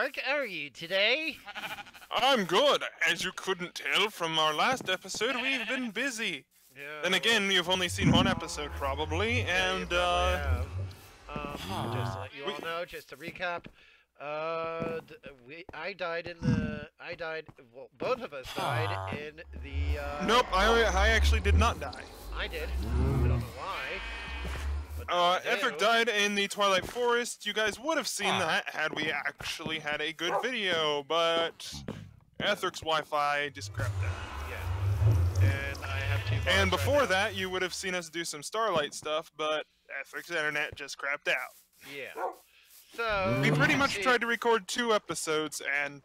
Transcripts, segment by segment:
Ark. How are you today? I'm good. As you couldn't tell from our last episode, we've been busy. Yeah. Then again, you've only seen one episode probably, yeah, you and probably have. Just to let you all we- know, just to recap, I died. Well, both of us died in the. nope, I actually did not die. I did. I don't know why. But I Ethric do. died in the Twilight Forest. You guys would have seen that had we actually had a good video, but Ethric's Wi-Fi just crapped out. Yeah. And I have two. And bars before right now. that, you would have seen us do some Starlight stuff, but Ethric's internet just crapped out. Yeah. So We pretty much see- tried to record 2 episodes, and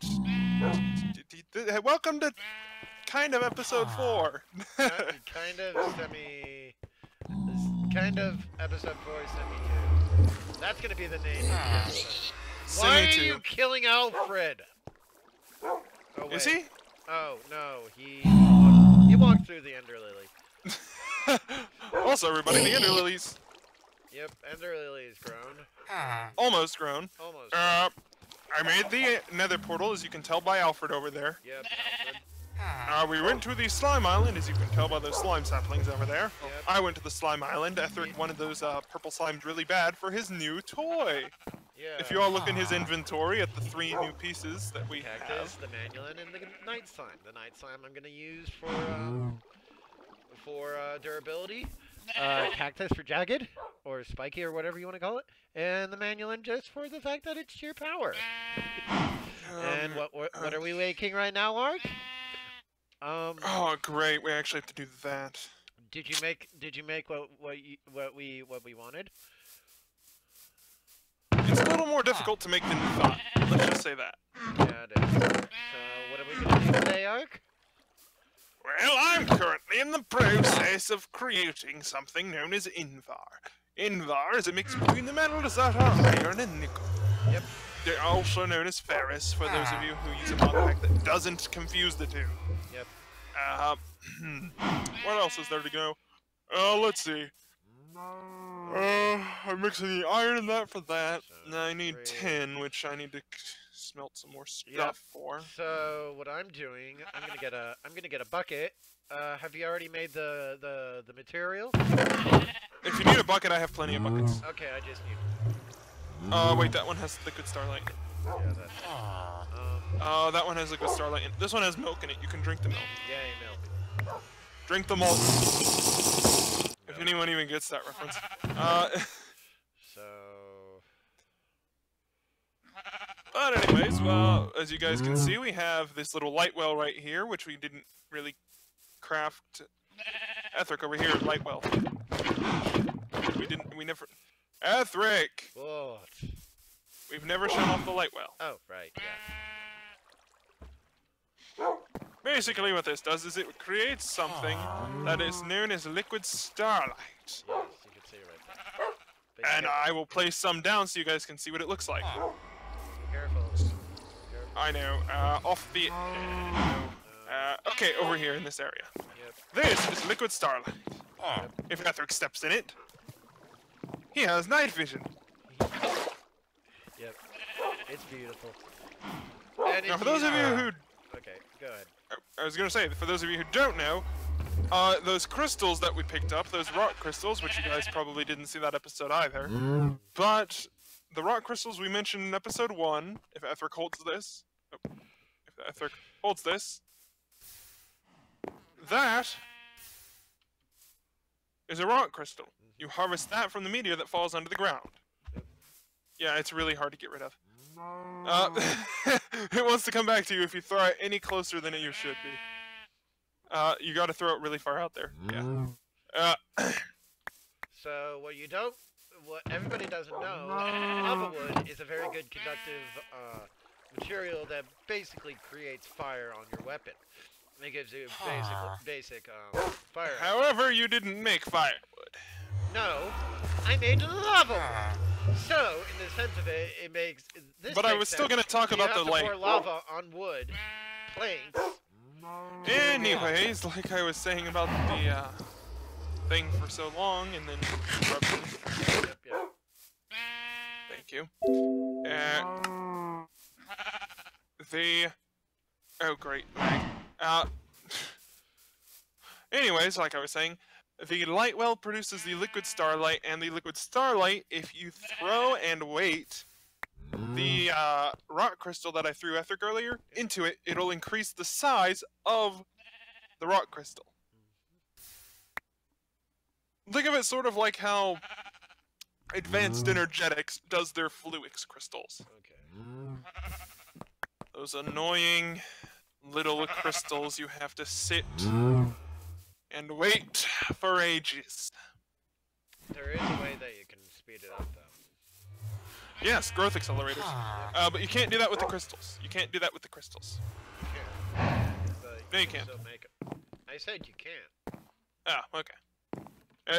welcome to kind of episode 4. kind of episode 4 semi 2. That's gonna be the name. Of the episode. Why are Semi you 2. killing Alfred? Oh, Is wait. he? Oh no, he walked through the Ender Lily. Also, everybody, the Ender Lilies Yep, Ender Lily is grown. almost grown. Almost. I made the Nether portal, as you can tell by Alfred over there. Yep, Alfred. We went to the Slime Island, as you can tell by those slime saplings over there. Yep. I went to the Slime Island. Ethric wanted those purple slimes really bad for his new toy. Yeah. If you all look in his inventory at the 3 new pieces that we Cactus, have. the Manulin, and the Night Slime. The Night Slime I'm gonna use for durability. Cactus for jagged, or spiky, or whatever you want to call it. And the Manulin just for the fact that it's sheer power. And what are we making right now, Ark? Oh, great! We actually have to do that. Did you make what we wanted? It's a little more difficult to make than you thought. Let's just say that. Yeah, it is. So what are we gonna do today, Ark? Well, I'm currently in the process of creating something known as Invar. Invar is a mix between the metals that are iron and nickel. Yep. They're also known as ferrous, for those of you who use a mod pack that doesn't confuse the two. Yep. What else is there to go? Let's see. I'm mixing the iron in that for that. So, I need 3. tin, which I need to smelt some more stuff for. So what I'm doing, I'm gonna get a bucket. Have you already made the material? If you need a bucket, I have plenty of buckets. Okay, I just need. Wait, that one has liquid starlight. Yeah, that's. That one has liquid starlight. This one has milk in it. You can drink the milk. Yay, milk. Drink the milk. If anyone even gets that reference. So. But anyways, well, as you guys can see, we have this little light well right here, which we didn't really craft. Ethric over here, light well. We never. Ethric! What? We've never shut off the light well. Oh, right. Yeah. Basically what this does is it creates something that is known as liquid starlight. Yes, you can see it right there. And I will place some down so you guys can see what it looks like. Careful. I know, off the... okay, over here in this area. Yep. This is liquid starlight. If Ethric steps in it, he has night vision. Yep. It's beautiful. And Now, it's for those of you who... Okay, go ahead. I was gonna say, for those of you who don't know, those crystals that we picked up, those rock crystals, which you guys probably didn't see that episode either, but the rock crystals we mentioned in episode 1, if Ethric holds this, that is a rock crystal. You harvest that from the meteor that falls under the ground. Yeah, it's really hard to get rid of. It wants to come back to you if you throw it any closer than you should be. You gotta throw it really far out there. Yeah. So what everybody doesn't know, lava wood is a very good conductive material that basically creates fire on your weapon. It gives you basic fire. However, you didn't make firewood. No, I made lava wood. So, in the sense of it, it makes this. But I makes was still sense. gonna talk about you the have to pour lava on wood planks. Anyways, like I was saying about the thing for so long, and then corruption. Yep. Thank you. Oh, great. Lag. Anyways, like I was saying, the light well produces the liquid starlight, and the liquid starlight, if you throw and wait the rock crystal that I threw Etheric earlier into it, it'll increase the size of the rock crystal. Think of it sort of like how Advanced Energetics does their Fluix crystals. Okay. Those annoying little crystals you have to sit and wait for ages. There is a way that you can speed it up, though. Yes, growth accelerators. But you can't do that with the crystals. You can't do that with the crystals. But No, you can't. still make it. I said you can't. Ah, okay.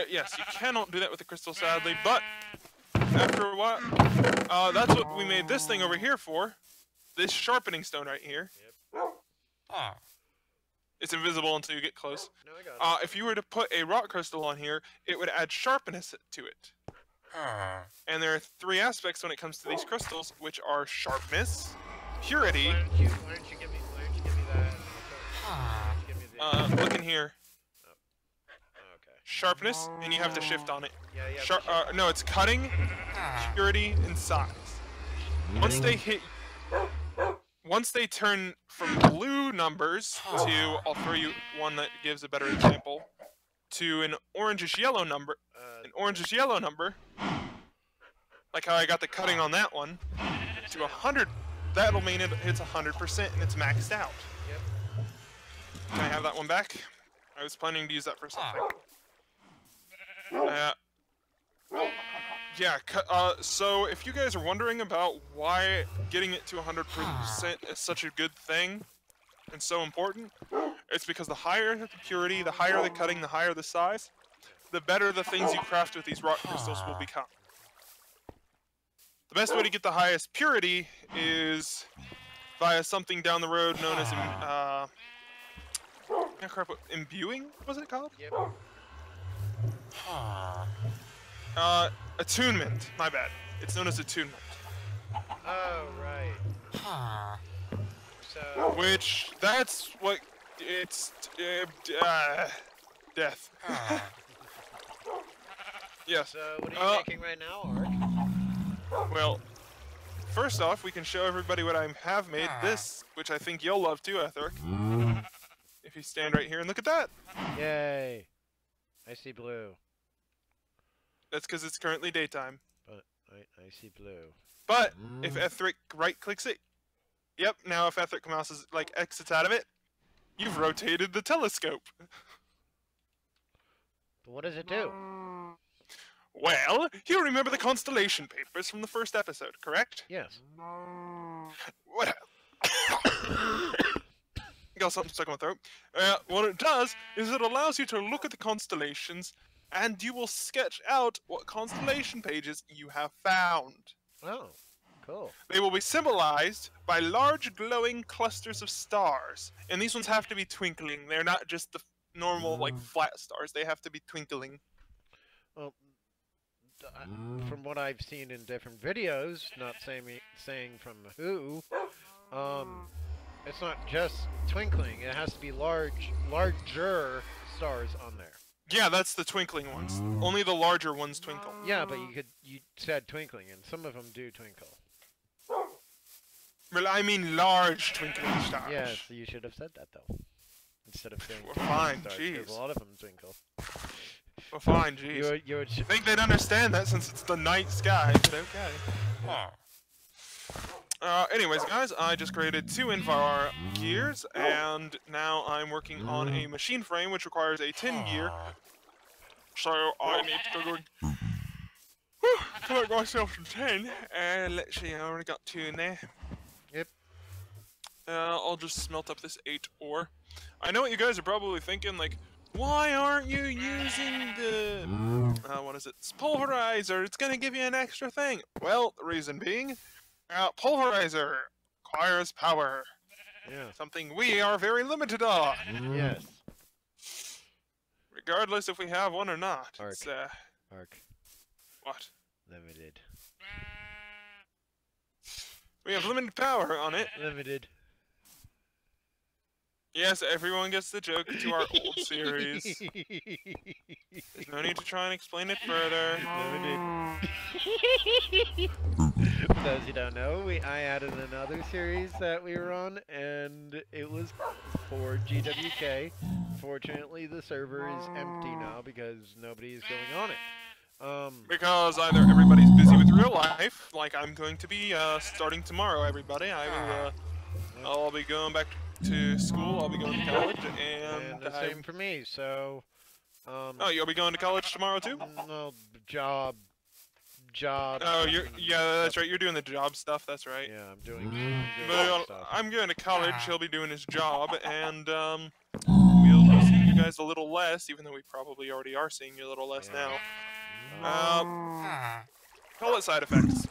Yes, you cannot do that with the crystal, sadly, but after a while, that's what we made this thing over here for. This sharpening stone right here. Yep. It's invisible until you get close. No, I got it. If you were to put a rock crystal on here, it would add sharpness to it. And there are 3 aspects when it comes to these crystals, which are sharpness, purity. Why don't you give me that? Why don't you give me the... Look in here. Okay. Sharpness, and you have to shift on it. Yeah. No, it's cutting, purity, and size. Once they turn from blue numbers to, I'll throw you one that gives a better example, to an orangish yellow number, like how I got the cutting on that one, to 100, that'll mean it hits 100% and it's maxed out. Yep. Can I have that one back? I was planning to use that for something. Yeah, so if you guys are wondering about why getting it to 100% is such a good thing and so important, it's because the higher the purity, the higher the cutting, the higher the size, the better the things you craft with these rock crystals will become. The best way to get the highest purity is via something down the road known as imbuing, was it called? Yep. Attunement. My bad. It's known as attunement. Oh, right. So... Which, that's what... It's... death. Yes. So, what are you making right now, Ark? Well, first off, we can show everybody what I have made. This, which I think you'll love too, Etheric. If you stand right here and look at that. Yay. I see blue. That's because it's currently daytime. But I see blue. But if Etheric right-clicks it, yep. Now if Etheric Mouse is like exits out of it, you've rotated the telescope. But what does it do? Well, you remember the constellation papers from the first episode, correct? Yes. What? Got something stuck in my throat. What it does is it allows you to look at the constellations, and you will sketch out what constellation pages you have found. Oh, cool. They will be symbolized by large glowing clusters of stars, and these ones have to be twinkling. They're not just the normal, like, flat stars. They have to be twinkling. Well, from what I've seen in different videos, not saying from who, it's not just twinkling. It has to be larger stars on there. Yeah, that's the twinkling ones. Only the larger ones twinkle. Yeah, but you said twinkling, and some of them do twinkle. Well, I mean large twinkling stars. Yes, you should have said that though, instead of saying Well, fine, stars, jeez. 'cause a lot of them twinkle. Well, fine, jeez. You would I think they'd understand that since it's the night sky, but okay. Anyways, guys, I just created 2 Invar gears, and now I'm working on a machine frame, which requires a tin gear. So I need to go collect myself some tin, and let's see, I already got 2 in there. Yep. I'll just smelt up this 8 ore. I know what you guys are probably thinking, like, why aren't you using the, what is it, pulverizer? It's gonna give you an extra thing. Well, the reason being, pulverizer requires power. Yeah. Something we are very limited on. Yes. Regardless if we have one or not. Ark. It's, Ark. what? Limited. We have limited power on it. Limited. Yes, everyone gets the joke to our old series. There's no need to try and explain it further. For those who don't know, I added another series that we were on, and it was for GWK. Fortunately, the server is empty now because nobody is going on it. Because either everybody's busy with real life, like I'm going to be starting tomorrow, everybody. I'll be going back to school, I'll be going to college, and the same for me, so... oh, you'll be going to college tomorrow too? No, job. Oh, yeah, that's right. You're doing the job stuff. That's right. Yeah, I'm doing stuff. I'm going to college. He'll be doing his job, and we'll see you guys a little less, even though we probably already are seeing you a little less now. Call it side effects.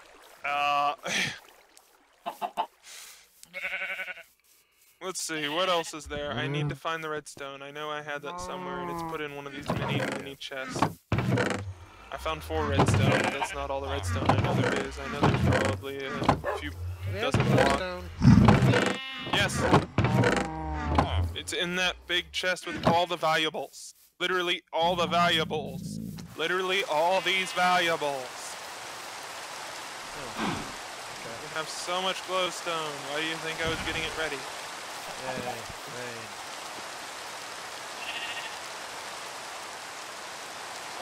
Let's see, what else is there? I need to find the redstone. I know I had that somewhere, and it's put in one of these mini chests. I found 4 redstone, but that's not all the redstone I know there is. I know there's probably a few dozen more. Yes! It's in that big chest with all the valuables. Literally all the valuables. Literally all these valuables. We have so much glowstone. Why do you think I was getting it ready?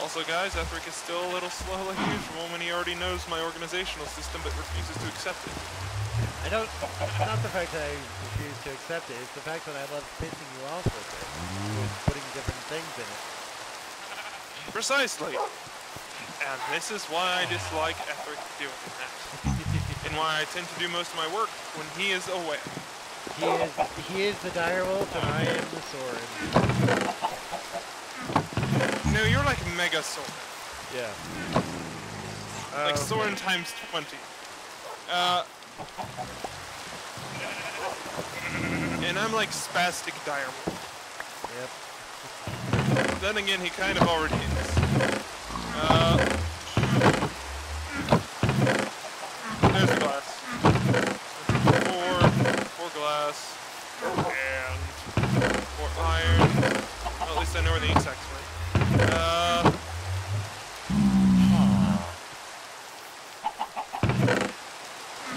Also, guys, Ethric is still a little slow like usual when he already knows my organizational system but refuses to accept it. I don't... It's not the fact that I refuse to accept it, it's the fact that I love pissing you off with it. With putting different things in it. Precisely! And this is why I dislike Ethric doing that. And why I tend to do most of my work when he is away. He is the direwolf and I am the Soren. No, you're like Mega Soren. Yeah. Like Soren times 20. And I'm like spastic direwolf. Yep. Then again, he kind of already is. There's the glass. 4 glass, and 4 iron. Well, at least I know where the ink sacks went.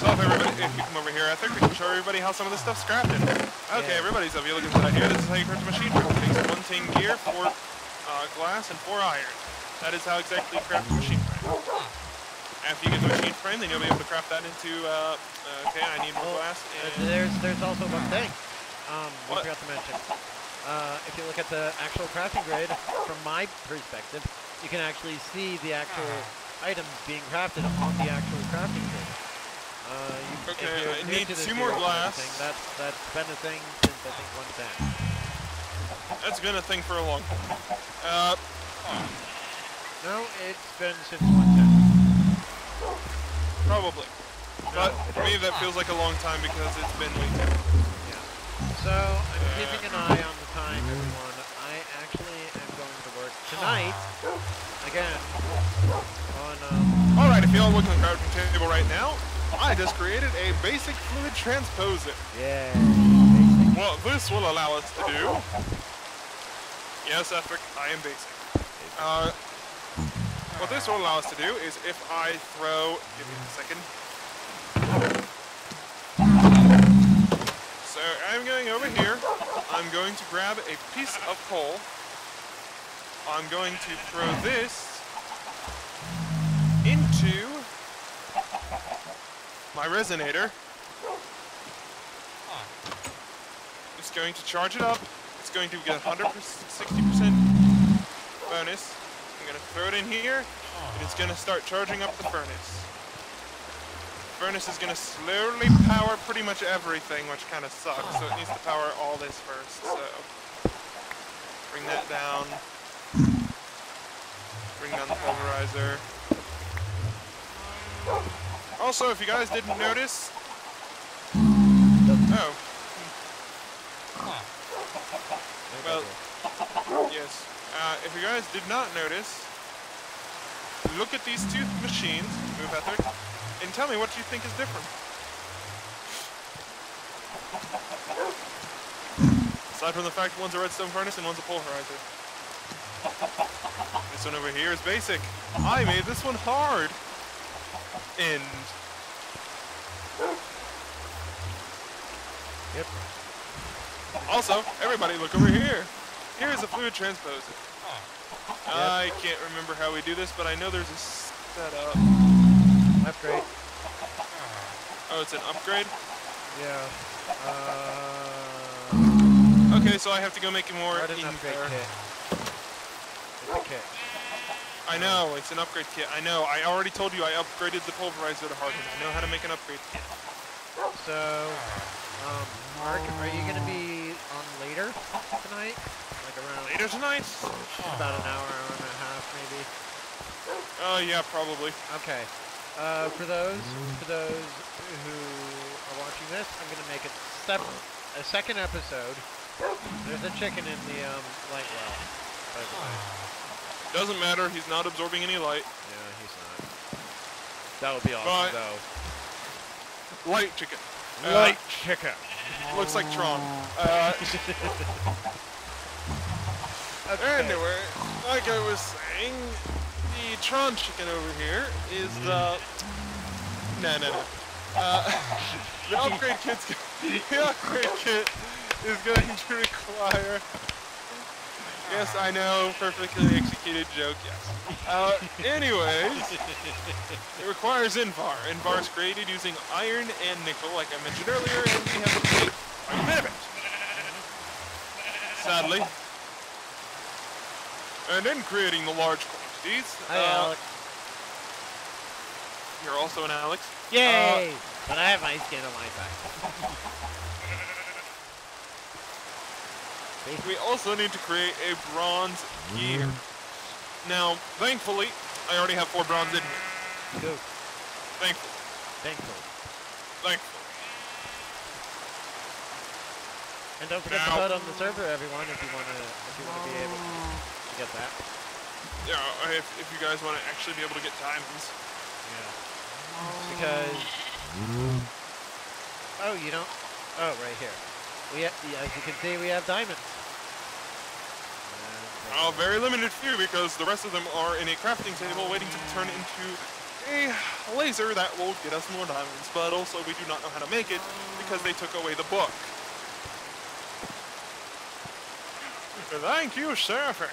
So if you come over here, I think we can show everybody how some of this stuff's crafted. Okay, everybody, so if you look at that here, this is how you craft a machine frame. It takes 1 tin gear, 4 glass, and 4 iron. That is how exactly you craft a machine frame. After you get the machine frame, then you'll be able to craft that into, okay, I need more glass. And there's also one thing, we forgot to mention. If you look at the actual crafting grid, from my perspective, you can actually see the actual items being crafted on the actual crafting grid. Okay, I need 2 more glass. That's been a thing since, I think, 110. That's been a thing for a long time. No, it's been since 110. Probably. But for me, that feels like a long time because it's been way too long. Yeah. So, I'm keeping an eye on the time, everyone. I actually am going to work tonight, again, on, Alright, if you all look at the crafting table right now, I just created a basic fluid transposer. Yeah. What this will allow us to do... Yes, Ethric, I am basic. What this will allow us to do is if I throw... Give me a second. So I'm going over here. I'm going to grab a piece of coal. I'm going to throw this into my resonator. It's going to charge it up. It's going to get 160% bonus. I'm going to throw it in here, and it's going to start charging up the furnace. The furnace is going to slowly power pretty much everything, which kind of sucks, so it needs to power all this first. So, bring that down. Bring down the pulverizer. Also, if you guys didn't notice... Oh. Well, yes. If you guys did not notice, look at these 2 machines, move Ethric, and tell me what you think is different. Aside from the fact one's a redstone furnace and one's a pulverizer. This one over here is basic. I made this one hard. End. Yep. Also, everybody look over here. Here's a fluid transposer. I can't remember how we do this, but I know there's a setup. Upgrade. Oh, it's an upgrade? Yeah. Okay, so I have to go make more Not an in upgrade there. kit. It's a kit. I know, it's an upgrade kit. I know, I already told you I upgraded the pulverizer to harden. I know how to make an upgrade kit. So, Mark, are you gonna be on later tonight? Like around Later tonight? about an hour and a half, maybe. Yeah, probably. Okay. For those who are watching this, I'm gonna make a second episode. There's a chicken in the light well, by the way. Doesn't matter, he's not absorbing any light. Yeah, he's not. That would be awesome, though. Light chicken. Light chicken. Looks like Tron. Okay. Anyway, like I was saying, the Tron chicken over here is the... No. The upgrade kit is going to require... Yes, I know, perfectly executed joke, yes. Anyways, it requires Invar. Invar is created using iron and nickel, like I mentioned earlier, and we have to make quite a bit of it. Sadly. And then creating the large quantities. Hi, Alex. You're also an Alex. Yay! But I have my skin on my back. We also need to create a bronze gear. Now, thankfully, I already have 4 bronze in here. Go. Thankfully. And don't forget to vote on the server, everyone, if you wanna be able to get that. Yeah, if you guys want to actually be able to get diamonds. Yeah. Because. Oh, you don't. Oh, right here. As you can see, we have diamonds. A very limited few because the rest of them are in a crafting table waiting to be turned into a laser that will get us more diamonds. But also we do not know how to make it because they took away the book. Thank you, Surfer.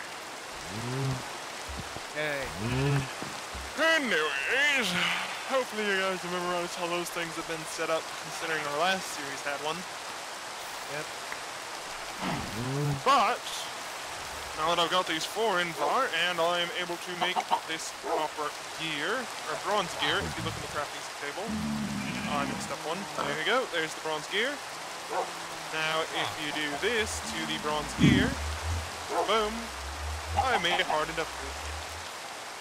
Hey. Anyways, hopefully you guys have memorized how those things have been set up considering our last series had one. Yep. But now that I've got these 4 Invar and I am able to make this copper gear, or bronze gear, if you look at the crafting table. I mixed up one. There you go, there's the bronze gear. Now if you do this to the bronze gear, boom, I made it hardened up.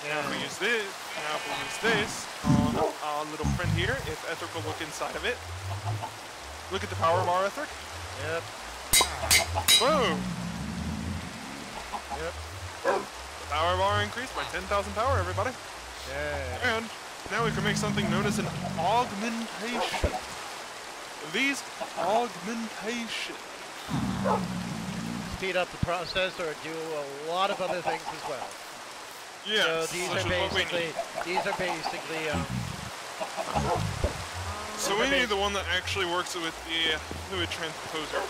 Now if we use this on our little friend here, if Ethric will look inside of it. Look at the power bar, Ethric. Yep. Boom! Yep. The power bar increased by 10,000 power, everybody. Yeah. And now we can make something known as an augmentation. These augmentations. Speed up the process or do a lot of other things as well. Yes. So these are basically, So we need the one that actually works with the fluid transposer.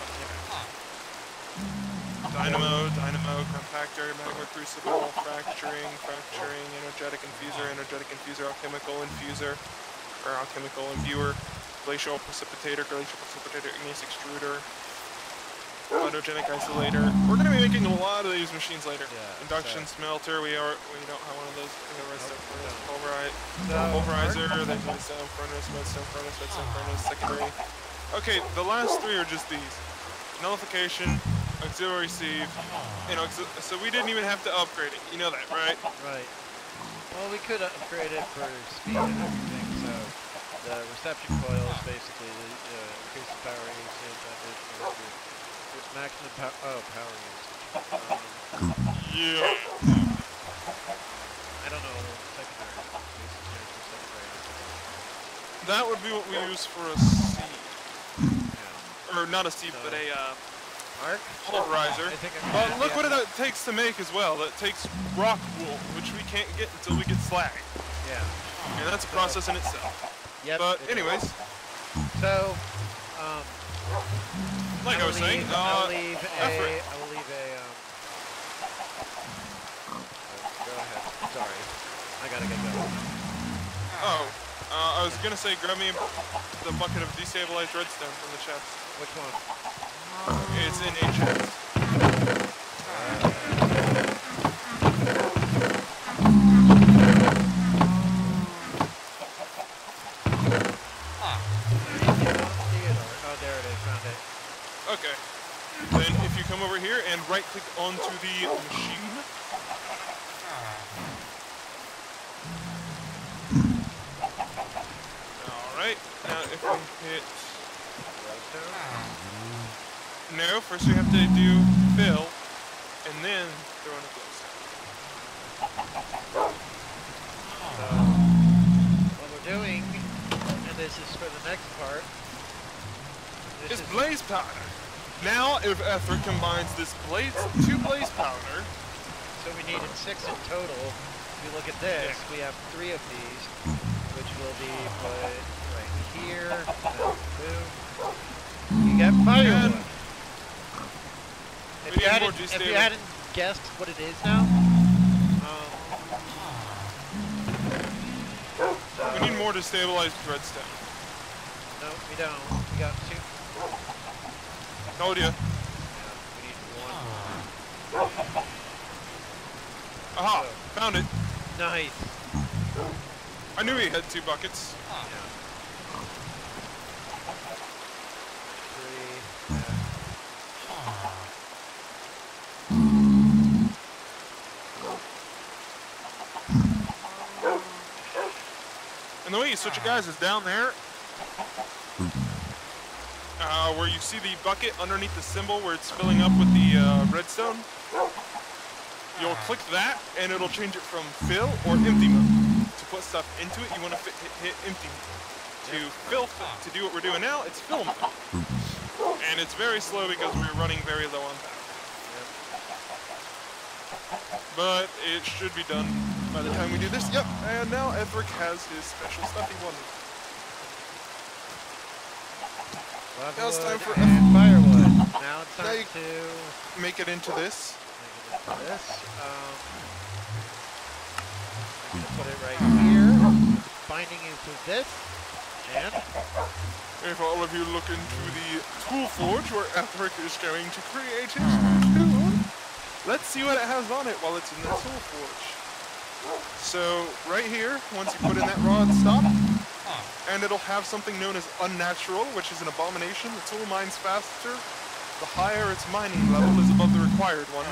Dynamo, compactor, magma crucible, fracturing, energetic infuser, alchemical infuser, or alchemical imbuer, glacial precipitator, igneous extruder, photogenic isolator. We're going to be making a lot of these machines later. Yeah, Induction smelter, we don't have one of those. We have redstone furnace, pulverizer, there's redstone furnace, secondary. Okay, the last 3 are just these. Nullification, auxiliary sieve, so we didn't even have to upgrade it. You know that, right? Right. Well, we could upgrade it for speed and everything, so the reception coil is basically the increase the power usage, maximum power usage. Yeah. I don't know secondary. That would be what we use for a seed. Yeah. Or not a seed, but a Arc? polarizer. I think But look what that takes to make as well. That takes rock wool, which we can't get until we get slag. Yeah. And that's a process in itself. Yep. But anyways, so, like I was saying, I will leave effort. Go ahead. Sorry. I gotta get going. Oh, I was gonna say grab me the bucket of destabilized redstone from the chest. Which one? It's in a chest. Oh, there it is. Found it. Okay. Then if you come over here and right click onto the machine. Alright, now if we hit... No, first we have to do fill, and then throw in a glowstone. So, what we're doing, and this is for the next part, It's blaze powder. Now if Etheric combines this two blaze powder... So we needed 6 in total. If you look at this, we have 3 of these, which will be put right here. Boom. You get firewood. If you hadn't guessed what it is now, we need more destabilized redstone. no, we don't. We got 2. Told ya. Yeah, we need 1. Aha! Found it. Nice. I knew he had 2 buckets. Yeah. 3. And the way you switch it, guys, is down there. Where you see the bucket underneath the symbol where it's filling up with the redstone. You'll click that, and it'll change it from fill or empty mode. To put stuff into it, you want to hit empty mode. To do what we're doing now, it's fill mode. And it's very slow because we're running very low on power. But it should be done by the time we do this. Yep, and now Etheric has his special stuff he wanted. Now it's time for firewood. Now it's time to make it into this. I'm gonna put it right here. Binding into this, and if all of you look into the tool forge where Etheric is going to create his tool, let's see what it has on it while it's in the tool forge. So right here, once you put in that rod, stop. And it'll have something known as unnatural, which is an abomination. The tool mines faster. The higher its mining level is above the required one.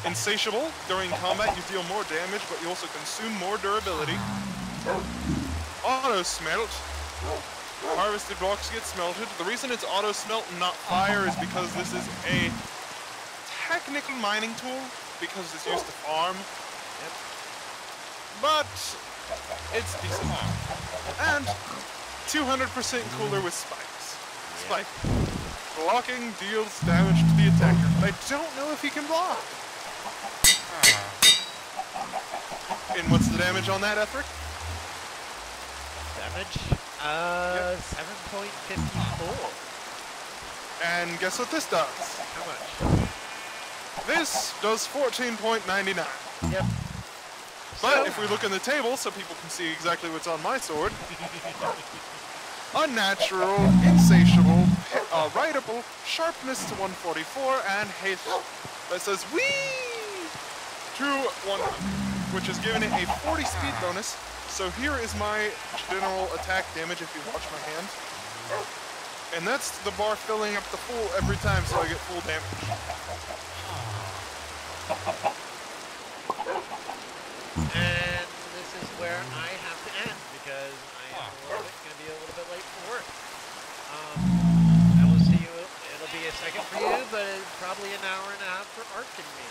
Insatiable. During combat, you deal more damage, but you also consume more durability. Auto smelt. Harvested blocks get smelted. The reason it's auto smelt and not fire is because this is a technical mining tool, because it's used to farm. But it's decent. And 200% cooler with spikes. Spike. Blocking deals damage to the attacker. I don't know if he can block. And what's the damage on that, Etheric? damage? 7.54. And guess what this does? How much? This does 14.99. Yep. But if we look in the table so people can see exactly what's on my sword, unnatural, insatiable, writable, sharpness to 144, and haste that says whee to 100, which is giving it a 40 speed bonus. So here is my general attack damage if you watch my hand. And that's the bar filling up the full every time so I get full damage. And this is where I have to end because I am going to be a little bit late for work. I will see you. It'll be a second for you, but it's probably an hour and a half for Ark and me.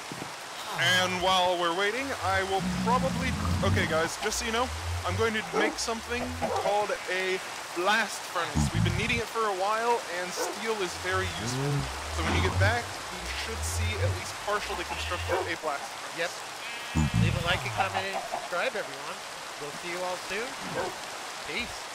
And while we're waiting, I will probably... Okay, guys, just so you know, I'm going to make something called a blast furnace. We've been needing it for a while, and steel is very useful. So when you get back, you should see at least partially constructed a blast furnace. Yep. Leave a like and comment and subscribe, everyone. We'll see you all soon. Peace.